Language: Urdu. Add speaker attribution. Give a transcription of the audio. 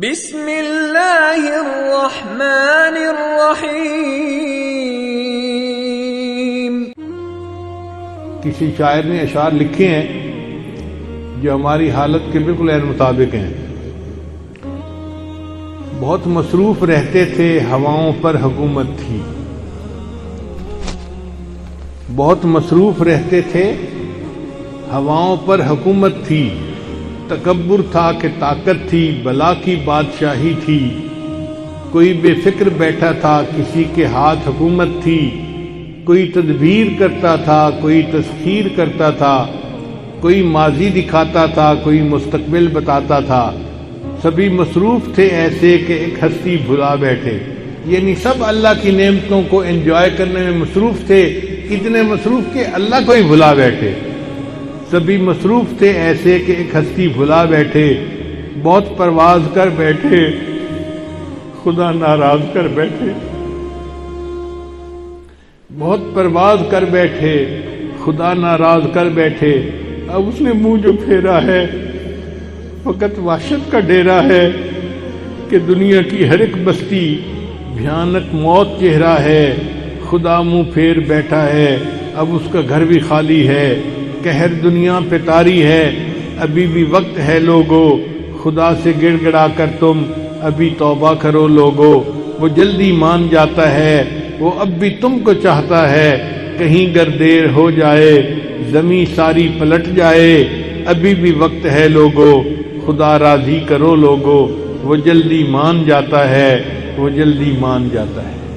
Speaker 1: بسم اللہ الرحمن الرحیم۔
Speaker 2: کسی شاعر نے اشعار لکھے ہیں جو ہماری حالت کے بالکل عین مطابق ہیں۔ بہت مصروف رہتے تھے، ہواؤں پر حکومت تھی۔ بہت مصروف رہتے تھے، ہواؤں پر حکومت تھی۔ تکبر تھا کہ طاقت تھی، بلا کی بادشاہی تھی۔ کوئی بے فکر بیٹھا تھا، کسی کے ہاتھ حکومت تھی۔ کوئی تدبیر کرتا تھا، کوئی تسخیر کرتا تھا۔ کوئی ماضی دکھاتا تھا، کوئی مستقبل بتاتا تھا۔ سبھی مصروف تھے ایسے کہ ایک ہستی بھلا بیٹھے، یعنی سب اللہ کی نعمتوں کو انجوائے کرنے میں مصروف تھے، اتنے مصروف کہ اللہ کو ہی بھلا بیٹھے۔ سبھی مصروف تھے ایسے کہ ایک ہستی بھلا بیٹھے۔ بہت پرواز کر بیٹھے، خدا ناراض کر بیٹھے۔ بہت پرواز کر بیٹھے، خدا ناراض کر بیٹھے۔ اب اس نے منہ جو پھیرا ہے، فقط وحشت کا ڈیرا ہے کہ دنیا کی ہر ایک بستی بھیانک موت چہرہ ہے۔ خدا منہ پھیر بیٹھا ہے، اب اس کا گھر بھی خالی ہے۔ قہر دنیا پہ طاری ہے، ابھی بھی وقت ہے لوگو۔ خدا سے گڑ گڑا کر تم ابھی توبہ کرو لوگو۔ وہ جلدی مان جاتا ہے، وہ اب بھی تم کو چاہتا ہے۔ کہیں گر دیر ہو جائے، زمین ساری پلٹ جائے، ابھی بھی وقت ہے لوگو۔ خدا راضی کرو لوگو، وہ جلدی مان جاتا ہے، وہ جلدی مان جاتا ہے۔